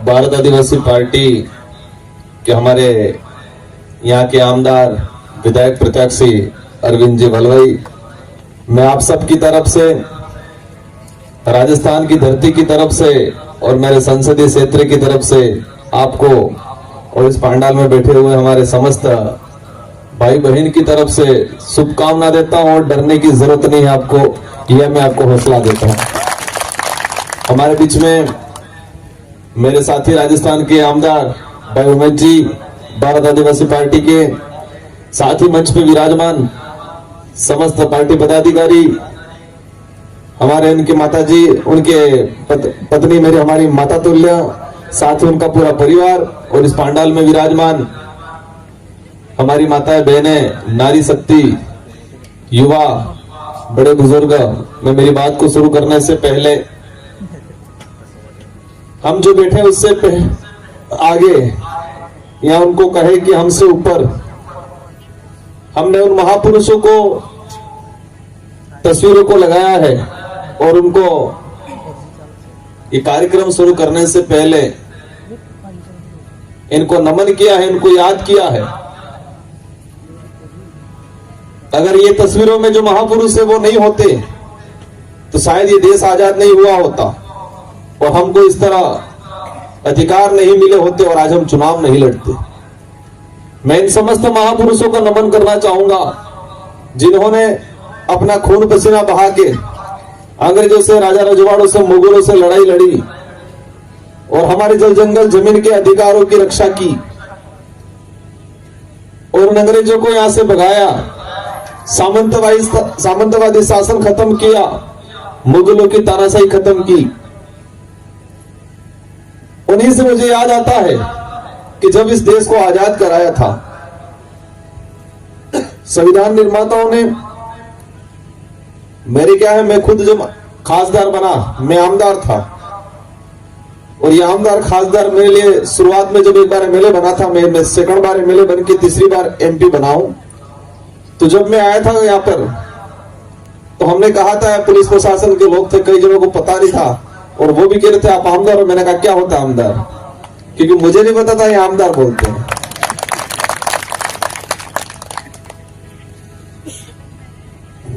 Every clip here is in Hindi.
भारत आदिवासी पार्टी के हमारे यहाँ के आमदार विधायक प्रत्याशी अरविंद जी वलवई, मैं आप सब की तरफ से, राजस्थान की धरती की तरफ से और मेरे संसदीय क्षेत्र की तरफ से आपको और इस पंडाल में बैठे हुए हमारे समस्त भाई बहन की तरफ से शुभकामना देता हूं और डरने की जरूरत नहीं है आपको, यह मैं आपको हौसला देता हूं। हमारे बीच में मेरे साथी राजस्थान के आमदार भाई उमेश जी, भारत आदिवासी पार्टी के, साथ ही मंच पे विराजमान समस्त पार्टी पदाधिकारी, हमारे उनके माता जी, उनके पत्नी मेरी हमारी माता तुल्य, साथ ही उनका पूरा परिवार और इस पंडाल में विराजमान हमारी माताएं, बहनें, नारी शक्ति, युवा, बड़े बुजुर्ग। मैं मेरी बात को शुरू करने से पहले हम जो बैठे उससे आगे या उनको कहे कि हमसे ऊपर हमने उन महापुरुषों को तस्वीरों को लगाया है और उनको ये कार्यक्रम शुरू करने से पहले इनको नमन किया है, इनको याद किया है। अगर ये तस्वीरों में जो महापुरुष है वो नहीं होते तो शायद ये देश आजाद नहीं हुआ होता और हमको इस तरह अधिकार नहीं मिले होते और आज हम चुनाव नहीं लड़ते। मैं इन समस्त महापुरुषों का नमन करना चाहूंगा जिन्होंने अपना खून पसीना बहा के अंग्रेजों से, राजा रजवाड़ों से, मुगलों से लड़ाई लड़ी और हमारे जल जंगल जमीन के अधिकारों की रक्षा की और उन अंग्रेजों को यहां से भगाया, सामंतवादी शासन खत्म किया, मुगलों की तानाशाही खत्म की। उन्हीं से मुझे याद आता है कि जब इस देश को आजाद कराया था संविधान निर्माताओं ने, मेरे क्या है, मैं खुद जब खासदार बना, मैं आमदार था और ये आमदार खासदार मेरे लिए शुरुआत में जब एक बार एमएलए बना था, मैं सेकंड बार एमएलए बन के तीसरी बार एमपी बना हूं। तो जब मैं आया था यहाँ पर तो हमने कहा था, पुलिस प्रशासन के लोग थे, कई जनों को पता नहीं था और वो भी कह रहे थे आप आमदार हो। मैंने कहा क्या होता है आमदार, क्योंकि मुझे नहीं पता था ये आमदार बोलते हैं।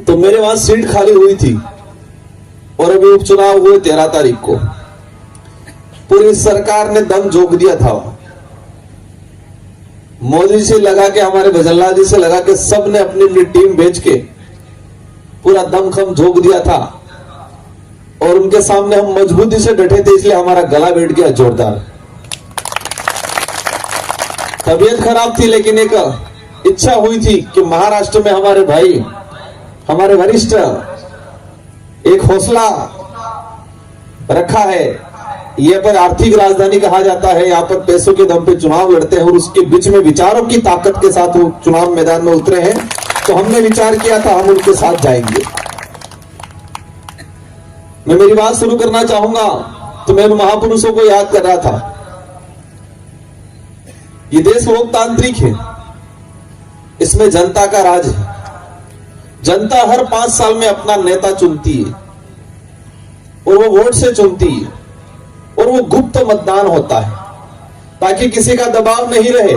तो मेरे वहां सीट खाली हुई थी और अभी उपचुनाव हुए 13 तारीख को। पूरी सरकार ने दम झोंक दिया था, मोदी से लगा के, हमारे भजनलाल जी से लगा के, सब ने अपनी अपनी टीम भेज के पूरा दमखम झोंक दिया था और उनके सामने हम मजबूती से डटे थे, इसलिए हमारा गला बैठ गया जोरदार। तबीयत खराब थी लेकिन एक इच्छा हुई थी कि महाराष्ट्र में हमारे भाई, हमारे वरिष्ठ एक हौसला रखा है। यह पर आर्थिक राजधानी कहा जाता है, यहाँ पर पैसों के दम पे चुनाव लड़ते हैं और उसके बीच में विचारों की ताकत के साथ वो चुनाव मैदान में उतरे हैं। तो हमने विचार किया था हम उनके साथ जाएंगे। मैं मेरी बात शुरू करना चाहूंगा तो मैं उन महापुरुषों को याद कर रहा था। ये देश लोकतांत्रिक है, इसमें जनता का राज है। जनता हर 5 साल में अपना नेता चुनती है और वो वोट से चुनती है और वो गुप्त मतदान होता है ताकि किसी का दबाव नहीं रहे।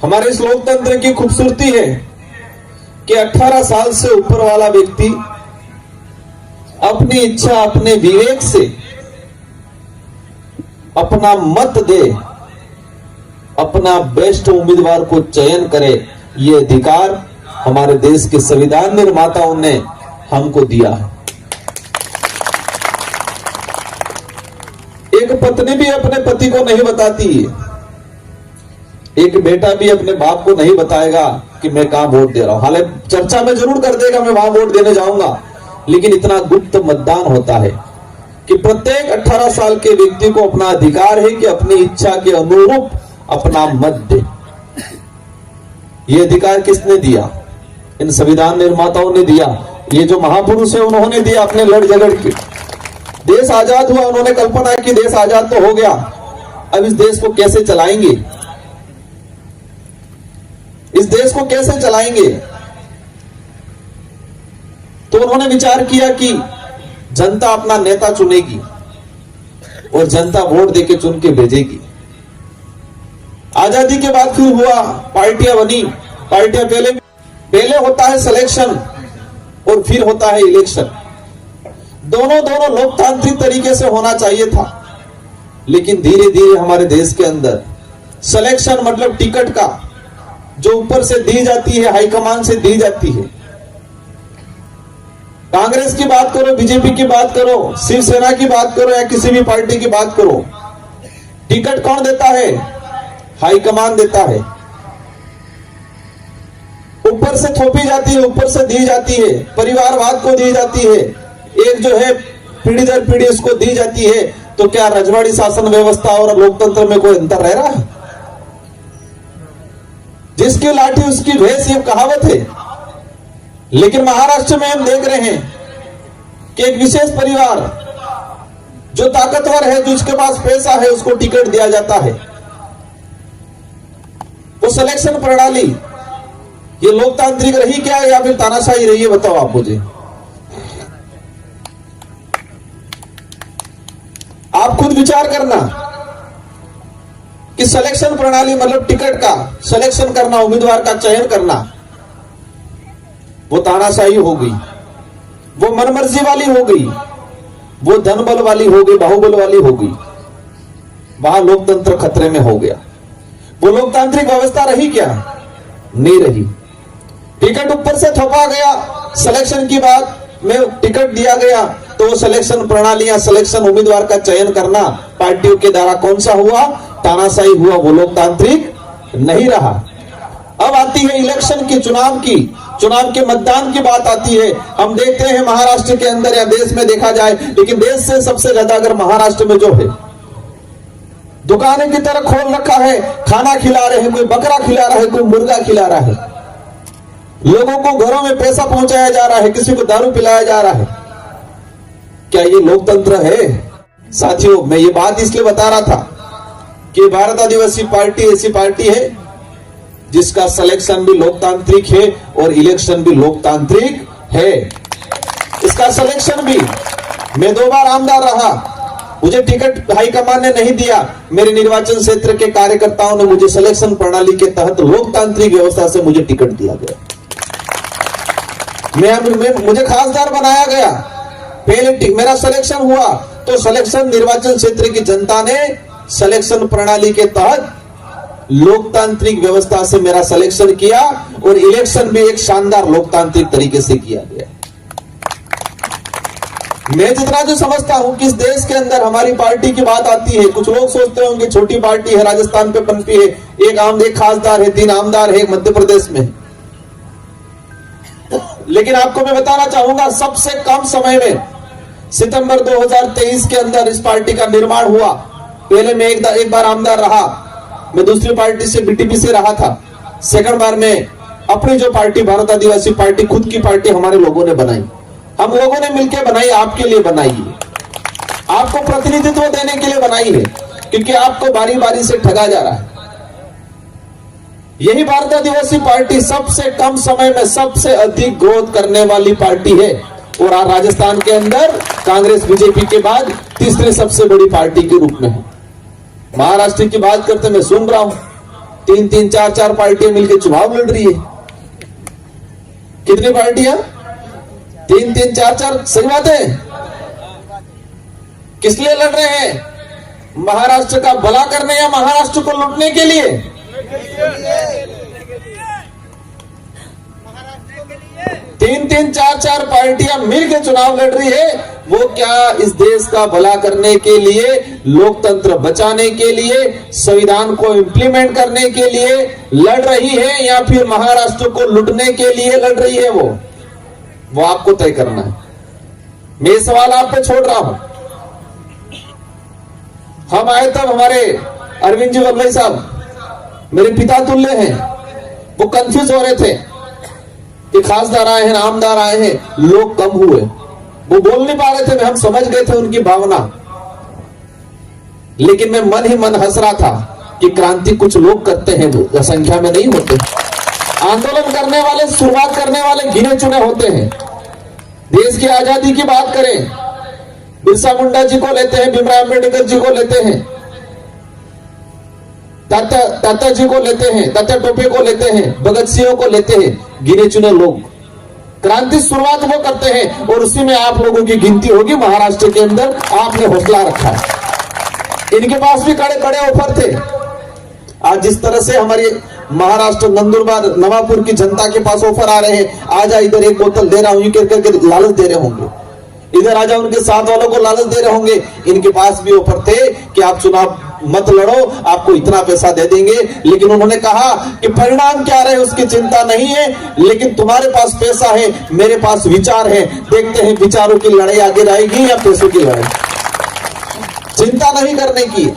हमारे इस लोकतंत्र की खूबसूरती है कि 18 साल से ऊपर वाला व्यक्ति अपनी इच्छा, अपने विवेक से अपना मत दे, अपना बेस्ट उम्मीदवार को चयन करे। ये अधिकार हमारे देश के संविधान निर्माताओं ने हमको दिया है। एक पत्नी भी अपने पति को नहीं बताती है, एक बेटा भी अपने बाप को नहीं बताएगा कि मैं कहां वोट दे रहा हूं। हालांकि चर्चा में जरूर कर देगा मैं वहां वोट देने जाऊंगा, लेकिन इतना गुप्त मतदान होता है कि प्रत्येक 18 साल के व्यक्ति को अपना अधिकार है कि अपनी इच्छा के अनुरूप अपना मत दे। यह अधिकार किसने दिया? इन संविधान निर्माताओं ने दिया। ये जो महापुरुष है उन्होंने दिया अपने लड़ झगड़ के। देश आजाद हुआ, उन्होंने कल्पना की देश आजाद तो हो गया, अब इस देश को कैसे चलाएंगे, इस देश को कैसे चलाएंगे। तो उन्होंने विचार किया कि जनता अपना नेता चुनेगी और जनता वोट देके चुन के भेजेगी। आजादी के बाद फिर हुआ, पार्टियां बनी। पार्टियां पहले होता है सिलेक्शन और फिर होता है इलेक्शन। दोनों लोकतांत्रिक तरीके से होना चाहिए था, लेकिन धीरे धीरे हमारे देश के अंदर सिलेक्शन मतलब टिकट का, जो ऊपर से दी जाती है, हाईकमान से दी जाती है। कांग्रेस की बात करो, बीजेपी की बात करो, शिवसेना की बात करो या किसी भी पार्टी की बात करो, टिकट कौन देता है? हाईकमान देता है। ऊपर से थोपी जाती है, ऊपर से दी जाती है, परिवारवाद को दी जाती है, एक जो है पीढ़ी दर पीढ़ी उसको दी जाती है। तो क्या रजवाड़ी शासन व्यवस्था और लोकतंत्र में कोई अंतर रह रहा है? जिसकी लाठी उसकी भैंस, ये कहावत है। लेकिन महाराष्ट्र में हम देख रहे हैं कि एक विशेष परिवार जो ताकतवर है, जिसके पास पैसा है, उसको टिकट दिया जाता है। वो सिलेक्शन प्रणाली ये लोकतांत्रिक रही क्या या फिर तानाशाही रही है? बताओ आप मुझे। आप खुद विचार करना कि सिलेक्शन प्रणाली मतलब टिकट का सिलेक्शन करना, उम्मीदवार का चयन करना, वो तानाशाही हो गई, वो मनमर्जी वाली हो गई, वो धन बल वाली हो गई, बाहुबल वाली हो गई। वहां लोकतंत्र खतरे में हो गया। वो लोकतांत्रिक व्यवस्था रही क्या? नहीं रही। टिकट ऊपर से थोपा गया, सिलेक्शन की बात में टिकट दिया गया, तो सिलेक्शन प्रणाली या सिलेक्शन उम्मीदवार का चयन करना पार्टियों के द्वारा कौन सा हुआ? तानाशाही हुआ। वो लोकतांत्रिक नहीं रहा। अब आती है इलेक्शन की, चुनाव के मतदान की बात आती है। हम देखते हैं महाराष्ट्र के अंदर या देश में देखा जाए, लेकिन देश से सबसे ज्यादा अगर महाराष्ट्र में जो है दुकानें की तरह खोल रखा है, खाना खिला रहे हैं, कोई बकरा खिला रहा है, कोई मुर्गा खिला रहा है, लोगों को घरों में पैसा पहुंचाया जा रहा है, किसी को दारू पिलाया जा रहा है। क्या ये लोकतंत्र है? साथियों, मैं ये बात इसलिए बता रहा था कि भारत आदिवासी पार्टी ऐसी पार्टी है जिसका सिलेक्शन भी लोकतांत्रिक है और इलेक्शन भी लोकतांत्रिक है। इसका सिलेक्शन भी, मैं 2 बार आमदार रहा, मुझे टिकट हाईकमान ने नहीं दिया, मेरे निर्वाचन क्षेत्र के कार्यकर्ताओं ने मुझे सिलेक्शन प्रणाली के तहत लोकतांत्रिक व्यवस्था से मुझे टिकट दिया गया। मुझे खासदार बनाया गया। पहले मेरा सिलेक्शन हुआ तो सिलेक्शन निर्वाचन क्षेत्र की जनता ने सिलेक्शन प्रणाली के तहत लोकतांत्रिक व्यवस्था से मेरा सिलेक्शन किया और इलेक्शन भी एक शानदार लोकतांत्रिक तरीके से किया गया। मैं जितना जो समझता हूं कि इस देश के अंदर हमारी पार्टी की बात आती है, कुछ लोग सोचते होंगे छोटी पार्टी है, राजस्थान पे पनपी है, एक खासदार है, 3 आमदार है मध्य प्रदेश में। लेकिन आपको मैं बताना चाहूंगा, सबसे कम समय में सितंबर 2023 के अंदर इस पार्टी का निर्माण हुआ। पहले मैं एक बार आमदार रहा, मैं दूसरी पार्टी से बीटीपी से रहा था। सेकंड बार में अपनी जो पार्टी भारत आदिवासी पार्टी, खुद की पार्टी हमारे लोगों ने बनाई, हम लोगों ने मिलकर बनाई, आपके लिए बनाई है, आपको प्रतिनिधित्व देने के लिए बनाई है, क्योंकि आपको बारी बारी से ठगा जा रहा है। यही भारत आदिवासी पार्टी सबसे कम समय में सबसे अधिक ग्रोथ करने वाली पार्टी है और आज राजस्थान के अंदर कांग्रेस बीजेपी के बाद तीसरी सबसे बड़ी पार्टी के रूप में है। महाराष्ट्र की बात करते मैं सुन रहा हूं 3-3, 4-4 पार्टियां मिलकर चुनाव लड़ रही है। कितनी पार्टियां? 3-3, 4-4। सही बात है। किस लिए लड़ रहे हैं? महाराष्ट्र का भला करने या महाराष्ट्र को लूटने के लिए? 3-3, 4-4 पार्टियां मिलकर चुनाव लड़ रही है। वो क्या इस देश का भला करने के लिए, लोकतंत्र बचाने के लिए, संविधान को इंप्लीमेंट करने के लिए लड़ रही है या फिर महाराष्ट्र को लूटने के लिए लड़ रही है? वो आपको तय करना है। मैं ये सवाल आप पे छोड़ रहा हूं। हम आए तब हमारे अरविंद जी वल्लभ साहब मेरे पिता तुल्य हैं, वो कंफ्यूज हो रहे थे कि खासदार आए हैं, आमदार आए हैं, लोग कम हुए, वो बोल नहीं पा रहे थे। हम समझ गए थे उनकी भावना, लेकिन मैं मन ही मन हंस रहा था कि क्रांति कुछ लोग करते हैं, वो संख्या में नहीं होते। आंदोलन करने वाले, शुरुआत करने वाले गिने चुने होते हैं। देश की आजादी की बात करें, बिरसा मुंडा जी को लेते हैं, भीमराव अम्बेडकर जी को लेते हैं, तात्या जी को लेते हैं, तात्या टोपे को लेते हैं, भगत सिंह को लेते हैं, गिने चुने लोग। क्रांति शुरुआत वो करते हैं और उसी में आप लोगों की गिनती होगी। महाराष्ट्र के अंदर आपने हौसला रखा है। इनके पास भी कड़े कड़े ऑफर थे। आज जिस तरह से हमारी महाराष्ट्र नंदुरबार नवापुर की जनता के पास ऑफर आ रहे हैं, आजा इधर एक बोतल दे रहा हूं, ये करके लालच दे रहे होंगे, इधर आजा उनके साथ वालों को लालच दे रहे होंगे। इनके पास भी ऑफर थे कि आप चुनाव मत लड़ो, आपको इतना पैसा दे देंगे। लेकिन उन्होंने कहा कि परिणाम क्या रहे उसकी चिंता नहीं है, लेकिन तुम्हारे पास पैसा है, मेरे पास विचार है, देखते हैं विचारों की लड़ाई आगे रहेगी या पैसों की लड़ाई। चिंता नहीं करने की।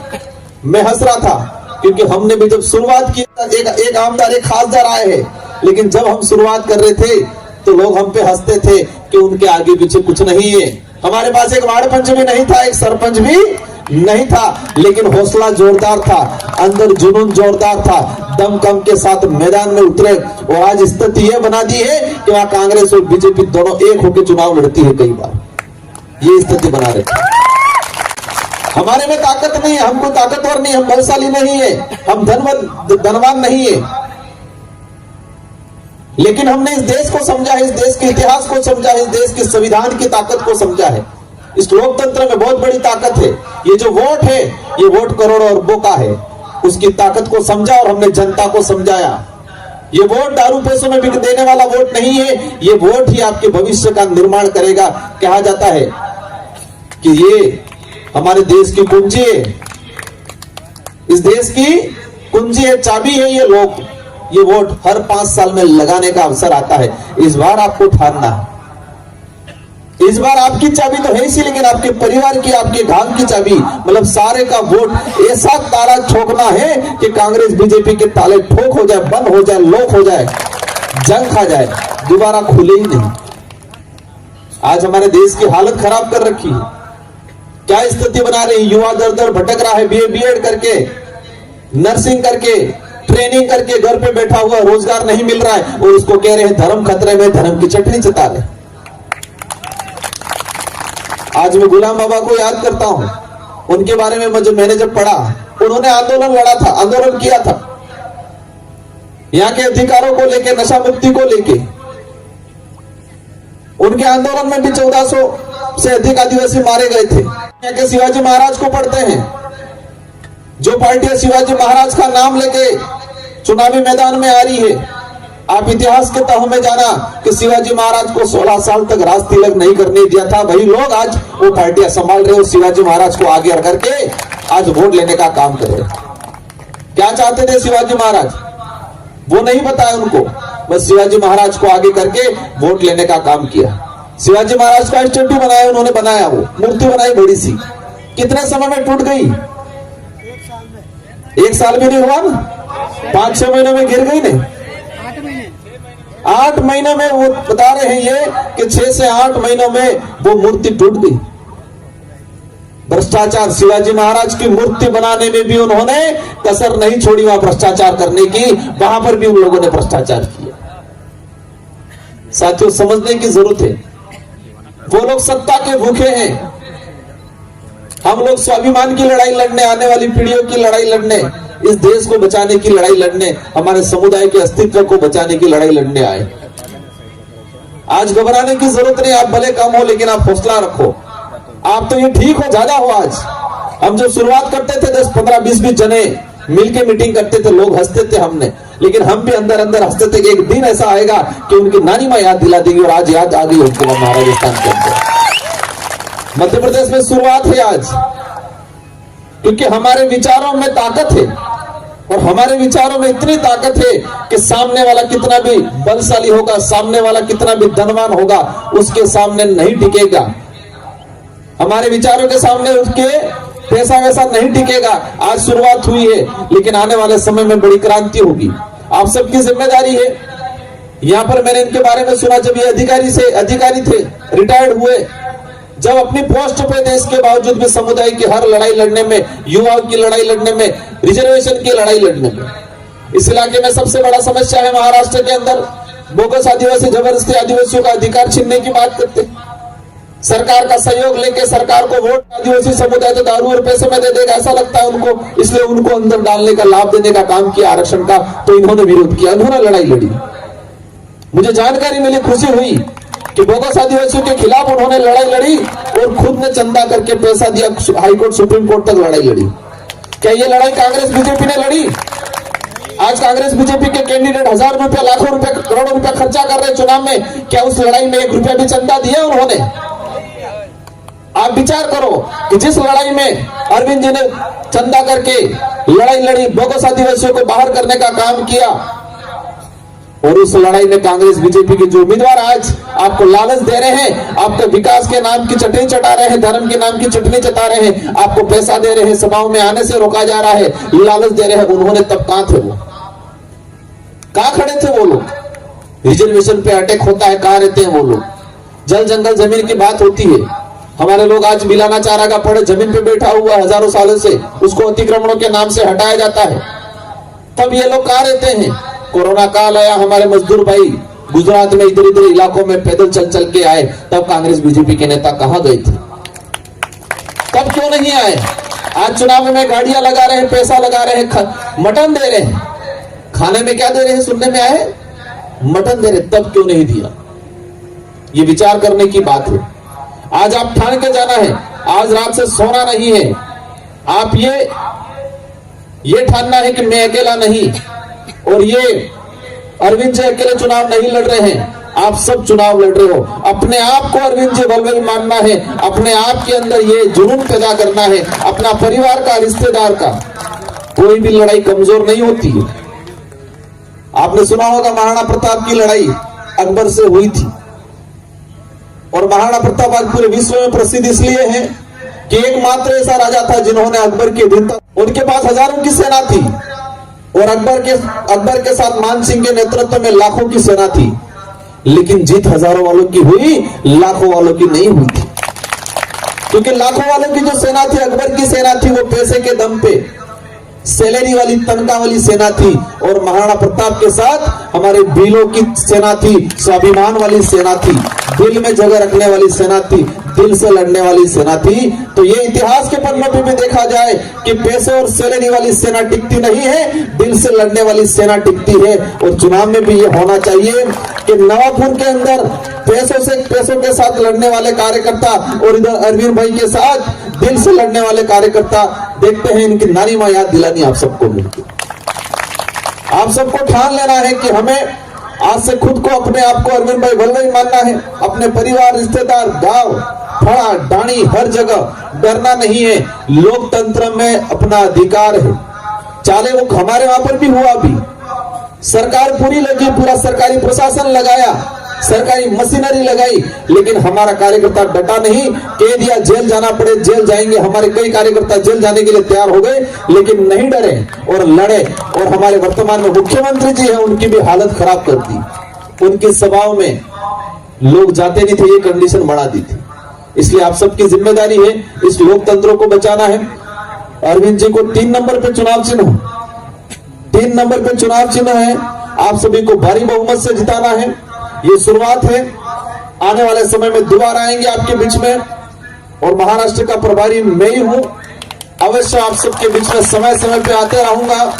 मैं हंस रहा था क्योंकि हमने भी जब शुरुआत की, एक आमदार एक खासदार आए हैं, लेकिन जब हम शुरुआत कर रहे थे तो लोग हम पे हंसते थे कि उनके आगे पीछे कुछ नहीं है। हमारे पास एक वार्ड पंच भी नहीं था, एक सरपंच भी नहीं था, लेकिन हौसला जोरदार था, अंदर जुनून जोरदार था, दमखम के साथ मैदान में उतरे और आज स्थिति यह बना दी है कि वहां कांग्रेस और बीजेपी दोनों एक होकर चुनाव लड़ती है। कई बार ये स्थिति बना रही। हमारे में ताकत नहीं है, हम कोई ताकतवर नहीं, हम बलशाली नहीं है, हम धनवान नहीं है, लेकिन हमने इस देश को समझा है, इस देश के इतिहास को समझा है, इस देश के संविधान की ताकत को समझा है। इस लोकतंत्र में बहुत बड़ी ताकत है। ये जो वोट है, ये वोट करोड़ों अरबों का है, उसकी ताकत को समझा और हमने जनता को समझाया। ये वोट दारू पैसों में बिक देने वाला वोट नहीं है, ये वोट ही आपके भविष्य का निर्माण करेगा। कहा जाता है कि ये हमारे देश की कुंजी है, इस देश की कुंजी है, चाबी है ये लोग। ये वोट हर 5 साल में लगाने का अवसर आता है। इस बार आपको ठानना है, इस बार आपकी चाबी तो है इसी, लेकिन आपके परिवार की, आपके गांव की चाबी, मतलब सारे का वोट ऐसा ताला ठोकना है कि कांग्रेस बीजेपी के ताले ठोक हो जाए, बंद हो जाए, लॉक हो जाए, जंग खा जाए, दोबारा खुले ही नहीं। आज हमारे देश की हालत खराब कर रखी है। क्या स्थिति बना रही? युवा दर दर भटक रहा है, बीएड करके, नर्सिंग करके, ट्रेनिंग करके घर पे बैठा हुआ, रोजगार नहीं मिल रहा है और उसको कह रहे हैं धर्म खतरे में, धर्म की चटनी चटा रहे। आज मैं गुलाम बाबा को याद करता हूं, उनके बारे में मैंने जब पढ़ा, उन्होंने आंदोलन लड़ा था, आंदोलन किया था यहाँ के अधिकारों को लेके, नशा मुक्ति को लेके। उनके आंदोलन में भी 1400 से अधिक आदिवासी मारे गए थे। यहाँ के शिवाजी महाराज को पढ़ते हैं, जो पार्टियां शिवाजी महाराज का नाम लेके चुनावी मैदान में आ रही है, आप इतिहास के तह में जाना कि शिवाजी महाराज को 16 साल तक राज तिलक नहीं करने दिया था। वही लोग आज वो पार्टियां संभाल रहे हो, शिवाजी महाराज को आगे रख करके आज वोट लेने का काम कर रहे। क्या चाहते थे शिवाजी महाराज, वो नहीं बताया उनको, बस शिवाजी महाराज को आगे करके वोट लेने का काम किया। शिवाजी महाराज का स्टैट्यू बनाया उन्होंने, बनाया, वो मूर्ति बनाई बड़ी सी, कितने समय में टूट गई? 1 साल भी नहीं हुआ ना, 5-6 महीनों में गिर गई नहीं, 8 महीनों में। वो बता रहे हैं ये कि 6 से 8 महीनों में वो मूर्ति टूट गई। भ्रष्टाचार, शिवाजी महाराज की मूर्ति बनाने में भी उन्होंने कसर नहीं छोड़ी, वहां भ्रष्टाचार करने की, वहां पर भी उन लोगों ने भ्रष्टाचार किया। साथियों, समझने की जरूरत है, वो लोग सत्ता के भूखे हैं, हम लोग स्वाभिमान की लड़ाई लड़ने, आने वाली पीढ़ियों की लड़ाई लड़ने, इस देश को बचाने की लड़ाई लड़ने, हमारे समुदाय के अस्तित्व को बचाने की लड़ाई लड़ने आए। आज घबराने की जरूरत नहीं, आप भले कम हो लेकिन आप हौसला रखो। आप तो ये ठीक हो, ज्यादा हो। आज हम जब शुरुआत करते थे 10, 15, 20 जने मिलके मीटिंग करते थे, लोग हंसते थे हमने, लेकिन हम भी अंदर अंदर हंसते थे कि एक दिन ऐसा आएगा कि उनकी नानी माँ याद दिला देगी। और आज याद आ गई उनके राजस्थान के अंदर, मध्य प्रदेश में शुरुआत है आज, क्योंकि हमारे विचारों में ताकत है और हमारे विचारों में इतनी ताकत है कि सामने वाला कितना भी बलशाली होगा, सामने वाला कितना भी धनवान होगा, उसके सामने नहीं टिकेगा। हमारे विचारों के सामने उसके पैसा वैसा नहीं टिकेगा। आज शुरुआत हुई है, लेकिन आने वाले समय में बड़ी क्रांति होगी। आप सबकी जिम्मेदारी है। यहाँ पर मैंने इनके बारे में सुना, जब ये अधिकारी थे, रिटायर्ड हुए, जब अपनी पोस्ट पे देश के बावजूद भी समुदाय की हर लड़ाई लड़ने में, युवाओं की लड़ाई लड़ने में, रिजर्वेशन की लड़ाई लड़ने में। इस इलाके में सबसे बड़ा समस्या है महाराष्ट्र के अंदर, बोगस आदिवासी, जबरदस्ती आदिवासियों का अधिकार छीनने की बात करते। सरकार का सहयोग लेके सरकार को वोट आदिवासी समुदाय तो दारू और पैसे में दे देगा ऐसा लगता है उनको, इसलिए उनको अंदर डालने का, लाभ देने का काम किया आरक्षण का, तो इन्होंने विरोध किया, इन्होंने लड़ाई लड़ी। मुझे जानकारी मिली, खुशी हुई कि बोगस आदिवासियों के खिलाफ उन्होंने लड़ाई लड़ी और खुद ने चंदा करके पैसा दिया, हाईकोर्ट सुप्रीम कोर्ट तक लड़ाई लड़ी। क्या ये लड़ाई कांग्रेस बीजेपी ने लड़ी? आज कांग्रेस बीजेपी के कैंडिडेट 1000 रुपया, लाखों रुपया, करोड़ों रुपया खर्चा कर रहे चुनाव में, क्या उस लड़ाई में 1 रुपया भी चंदा दिया उन्होंने? आप विचार करो कि जिस लड़ाई में अरविंद जी ने चंदा करके लड़ाई लड़ी, बोगस आदिवासियों को बाहर करने का काम किया, और उस लड़ाई में कांग्रेस बीजेपी के जो उम्मीदवार आज आपको लालच दे रहे हैं, आपके विकास के नाम की चटनी चटा रहे हैं, धर्म के नाम की चटनी चटा रहे हैं, आपको पैसा दे रहे हैं, सभाओं में आने से रोका जा रहा है, लालच दे रहे हैं, उन्होंने तब कहां थे? वो कहां खड़े थे वो लोग? रिजर्वेशन पे अटैक होता है, कहां रहते हैं वो लोग? जल जंगल जमीन की बात होती है, हमारे लोग आज बिलाना चारा का पड़े जमीन पे बैठा हुआ हजारों सालों से, उसको अतिक्रमणों के नाम से हटाया जाता है, तब ये लोग कहां रहते हैं? कोरोना काल आया, हमारे मजदूर भाई गुजरात में इधर इधर इलाकों में पैदल चल चल के आए, तब कांग्रेस बीजेपी के नेता कहां गए थे? तब क्यों नहीं आए? आज चुनाव में गाड़ियां लगा रहे हैं, पैसा लगा रहे हैं, मटन दे रहे हैं, खाने में क्या दे रहे हैं? सुनने में आए मटन दे रहे, तब क्यों नहीं दिया? ये विचार करने की बात है। आज आप ठान के जाना है, आज रात से सोना नहीं है, आप ये ठानना है कि मैं अकेला नहीं, और ये अरविंद जी अकेले चुनाव नहीं लड़ रहे हैं, आप सब चुनाव लड़ रहे हो। अपने आप को अरविंद जी वलवल मानना है, अपने आप के अंदर ये जुनून पैदा करना है, अपना परिवार का, रिश्तेदार का। कोई भी लड़ाई कमजोर नहीं होती है। आपने सुना होगा महाराणा प्रताप की लड़ाई अकबर से हुई थी, और महाराणा प्रताप आज पूरे विश्व में प्रसिद्ध इसलिए है कि एकमात्र ऐसा राजा था जिन्होंने अकबर के दिन तक, उनके पास हजारों की सेना थी, और अकबर के साथ मान सिंह के नेतृत्व में लाखों की सेना थी, लेकिन जीत हजारों वालों की हुई, लाखों वालों की नहीं हुई थी। क्योंकि लाखों वालों की जो सेना थी, अकबर की सेना थी, वो पैसे के दम पे सैलरी वाली, तनख्वाह वाली सेना थी, और महाराणा प्रताप के साथ हमारे बीलों की सेना थी, स्वाभिमान वाली सेना थी, दिल में जगह रखने वाली सेना थी, दिल से लड़ने वाली सेना थी। तो ये इतिहास के पन्नों पे भी देखा जाए कि पैसे और सैलरी वाली सेना टिकती नहीं है, दिल से लड़ने वाली सेना टिकती है। और चुनाव में भी ये होना चाहिए कि नवापुर के अंदर पैसों के साथ लड़ने वाले कार्यकर्ता, और इधर अरविंद भाई के साथ दिल से लड़ने वाले कार्यकर्ता, देखते हैं इनकी नानी मां याद दिलानी आप सबको मिलती। आप सबको ठान लेना है कि हमें आज से खुद को, अपने आप को अरविंद भाई वल्लभ मानना है, अपने परिवार, रिश्तेदार, गांव, फड़ा, डाणी, हर जगह डरना नहीं है। लोकतंत्र में अपना अधिकार है, चाहे वो हमारे वहां पर भी हुआ भी, सरकार पूरी लगी, पूरा सरकारी प्रशासन लगाया, सरकारी मशीनरी लगाई, लेकिन हमारा कार्यकर्ता डटा नहीं, कह दिया जेल जाना पड़े जेल जाएंगे। हमारे कई कार्यकर्ता जेल जाने के लिए तैयार हो गए, लेकिन नहीं डरे और लड़े। और हमारे वर्तमान में मुख्यमंत्री जी हैं, उनकी भी हालत खराब कर दी, उनकी सभाओं में लोग जाते नहीं थे, ये कंडीशन बढ़ा दी थी। इसलिए आप सबकी जिम्मेदारी है, इस लोकतंत्र को बचाना है। अरविंद जी को 3 नंबर पे चुनाव चिन्ह, 3 नंबर पे चुनाव चिन्ह है, आप सभी को भारी बहुमत से जिताना है। ये शुरुआत है, आने वाले समय में दोबारा आएंगे आपके बीच में, और महाराष्ट्र का प्रभारी मैं ही हूं, अवश्य आप सबके बीच में समय समय पे आते रहूंगा।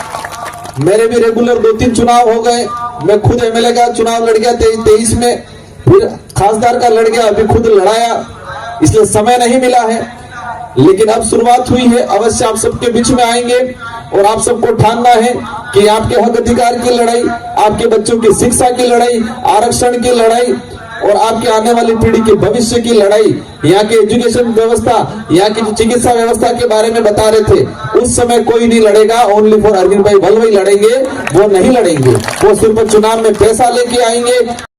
मेरे भी रेगुलर 2-3 चुनाव हो गए, मैं खुद एमएलए का चुनाव लड़ गया 23 में, फिर खासदार का लड़ गया, अभी खुद लड़ाया, इसलिए समय नहीं मिला है, लेकिन अब शुरुआत हुई है। अवश्य आप सबके बीच में आएंगे, और आप सबको ठानना है कि आपके हक अधिकार की लड़ाई, आपके बच्चों की शिक्षा की लड़ाई, आरक्षण की लड़ाई, और आपके आने वाली पीढ़ी के भविष्य की लड़ाई, यहाँ की एजुकेशन व्यवस्था, यहाँ की चिकित्सा व्यवस्था के बारे में बता रहे थे, उस समय कोई नहीं लड़ेगा, ओनली फॉर अरविंद भाई वल्लभ लड़ेंगे, वो नहीं लड़ेंगे, वो सिर्फ चुनाव में पैसा लेके आएंगे।